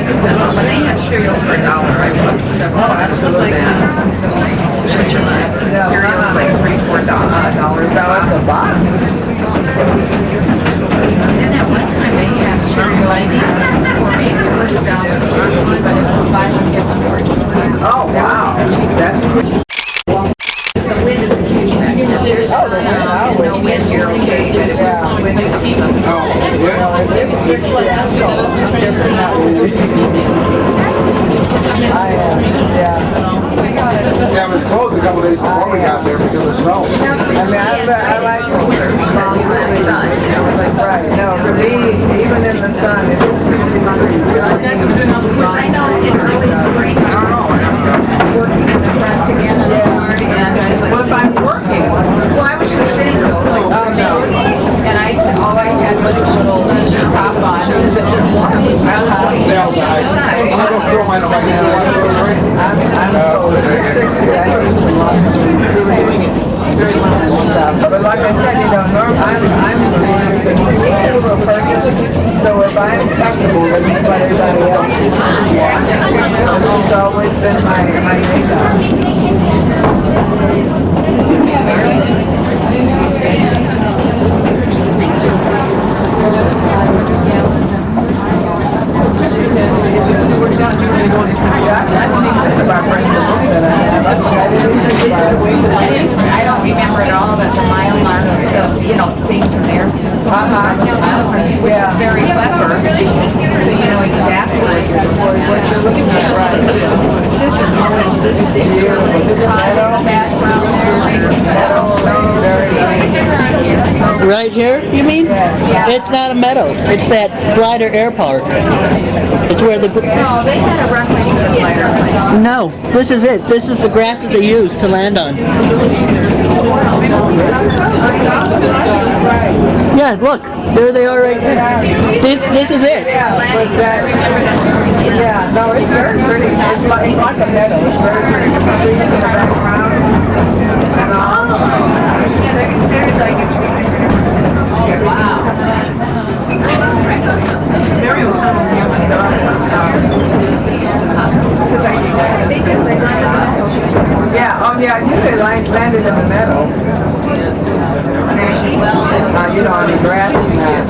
When they had cereal for $1, I bought several. Oh, absolutely. Cereal was like $3-4. That was a box. And at one time they had cereal, or maybe it was $1, but it was buy one get one for $2. Oh wow, that's pretty. The wind is a huge factor. Oh, the wind always. No wind, you're okay. But if the wind is It's 60 asphalt. Yeah, it was closed a couple days before we got there because of snow. I mean, I like long sleeves. Right. No, for me, even in the sun, it is 60 degrees. I know in early spring, working in the front again in the yard, and I was like, Well, if I'm working, well, I was just sitting like and all I had was a little t-shirt top on because it was warm. Yeah, I'll go throw mine right now. I'm 60. I do some long sleeves and stuff. But like I said, normally I'm a comfortable person. So if I'm comfortable, then just let everybody else watch it. It's just always been my makeup. I don't remember at all, but the mile mark, things from there. Which is very clever. So you know exactly what you're looking at. Right. This is always, this is Right here, you mean? Yes. It's not a meadow. It's that glider air park. It's where the... No, they had a runway for the fire. No, this is it. This is the grass that they use to land on. Yeah, look. There they are right there. This is it. Yeah, no, it's very pretty. It's like a meadow. It's very pretty. Trees in the background. And all. There's like a tree. Oh, wow. Mary O'Connell's youngest daughter Yeah, oh yeah, I knew they landed in the meadow. On the grass and that.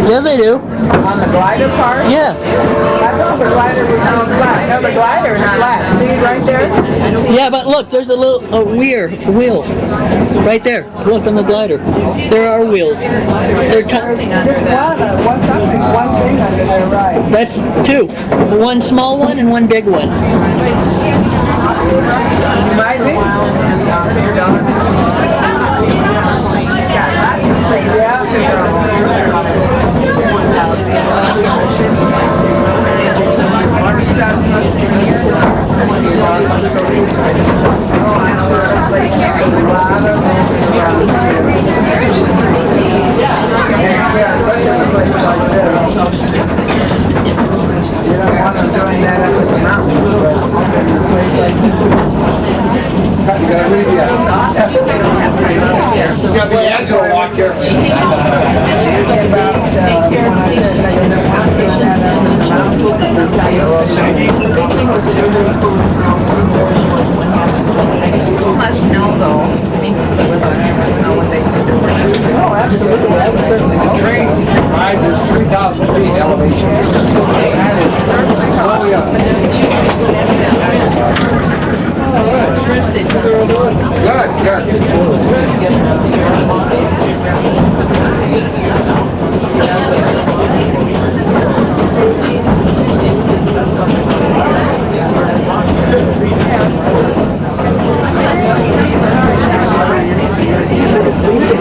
Yeah, they do. On the glider part? Yeah. I thought the glider was flat. No, the glider is flat. See right there? Yeah, but look, there's a little wheel right there. Look on the glider. There are wheels. There's one thing under there, right? That's two. One small one and one big one. Might be. You don't want them doing that up in the mountains, but in this place like this. You gotta read the Yeah, but yeah, so walk here. People must know though, I mean, people that live on here must know what they can do. Oh, absolutely. That was certainly The train rises 3,000 feet elevation. That is slowly up.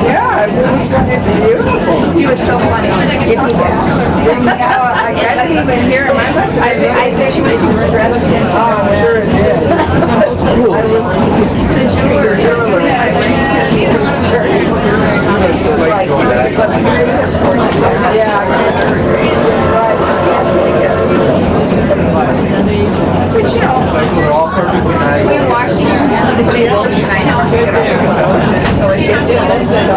Yeah, it's beautiful. He was so funny. I can't even hear him. I bet you would be stressed. Oh, I'm sure it did. I was But you know, between Washington and the big ocean, I know it's a ocean, so it gets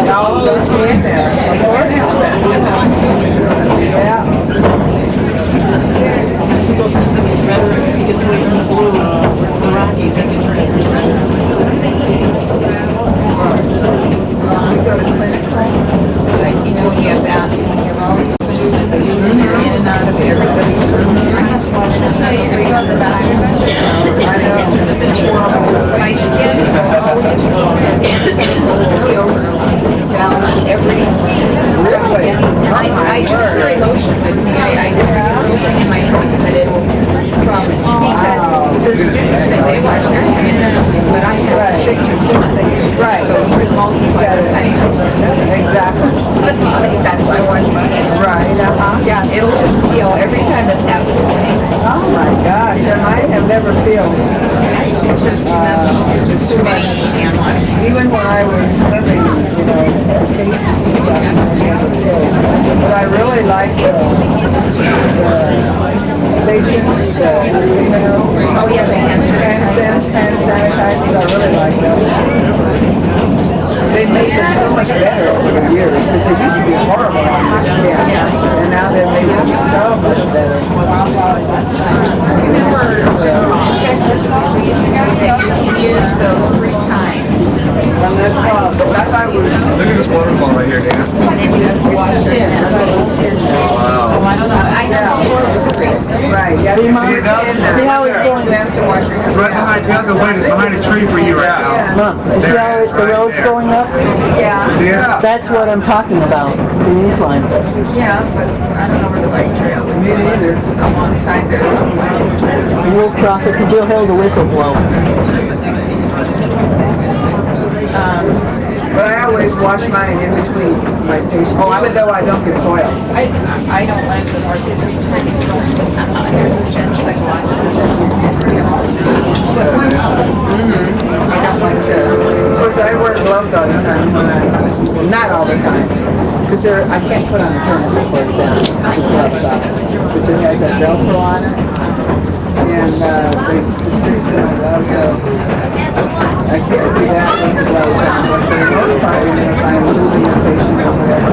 Now they stay in there. Of course. Yeah. He goes, it's better, he gets away from the blue, from the Rockies, and gets red. We go to clinical, like, you know, you have that, you're always in and out of everybody. I must watch them. We go to the doctor. I know. My skin always heal down every Really? I carry lotion with me. I carry lotion in my purse, but it's from because the students that they watch their but I have 6 or 7. Right. So you can multiply the times. Exactly. That's my one. Right. Uh-huh. Yeah, it'll just heal every time it's happened to me. Oh my gosh, and I have never felt. It's just too much. It's just too many hand washing. Even when I was swimming, you know, cases and stuff, I never felt. But I really like the stations, you know. Oh yeah, the hand Hand sanitizers, I really like those. They made them so much better over the years because they used to be horrible on your skin, and now they're making them so much better. use those 3 times. And that's I was. Look at this waterfall right here, Dan. And then you have to wash it. Wow. Oh, I don't know. I know before it was 3. Right, yeah. See, Mom? See it now? See how it's going? You have to wash your It's right behind the other way. It's behind a tree for you right now. Mom, you see how the road's going up? Yeah. See it? That's what I'm talking about, the incline. Yeah, but I don't know where the bike trail is. Me neither. I'm on the side there. We'll cross it because you'll hear the whistle blow. But I always wash mine in between my patients, even though I don't get soil. I don't like the work 3 times. There's a sense psychological that I don't like to. Of course, I wear gloves all the time. Well, not all the time, because I can't put on a tourniquet, for example, the gloves off, because it has that Velcro on it, and it sticks to my gloves, so I can't do that with the gloves on. But for the most part, even if I'm losing a patient or whatever,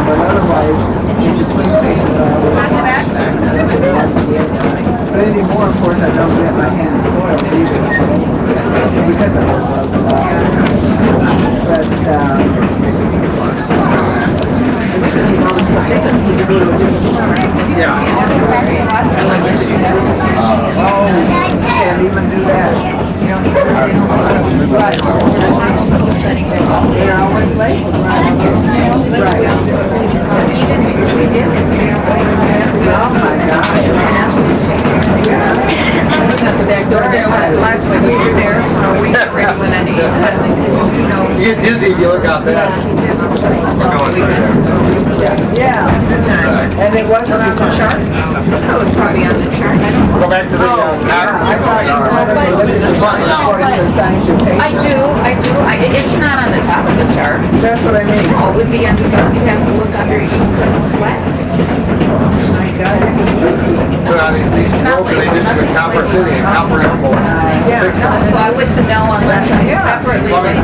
but otherwise, in between patients, I always but anymore, of course, I don't get my hands soiled either, because I wear gloves. But, can't even do that. But, they're always late. Right. Even if she did, Oh my God. at the back door. Last week we were there for a week already when I needed it. They said, you know, You get dizzy if you look out there. Yeah. And it wasn't on the chart? I was probably on the chart. I don't know. Go back to the I thought you wanted to listen to assigned your patients. I do. It's not on the top of the chart. That's what I mean. No, it would be under, you'd have to look under each person's last. My God. These smoke and they just in the copper city and copper elbow. Yeah. So I wouldn't know unless I separately listed.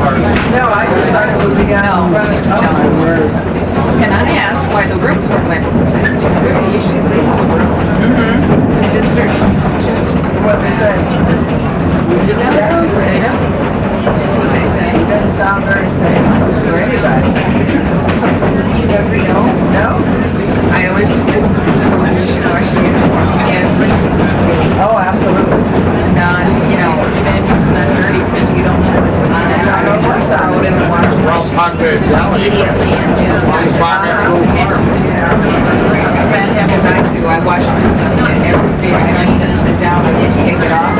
No, I just thought it was the guy in front of oh my word. And I asked why the rooms were wet. You should leave the room. The visitors, just What they say? just Yeah. say no. That's what they say. It doesn't sound very safe for anybody. You never know. No? I always do. You should wash your uniform every Oh, absolutely. you know, even if it's not dirty, because you don't know what's on it. I don't want to sound Throw it in the wash Well, hot good. immediately and just wash it. As I do, I wash my stuff every day. I don't even sit down and just take it off.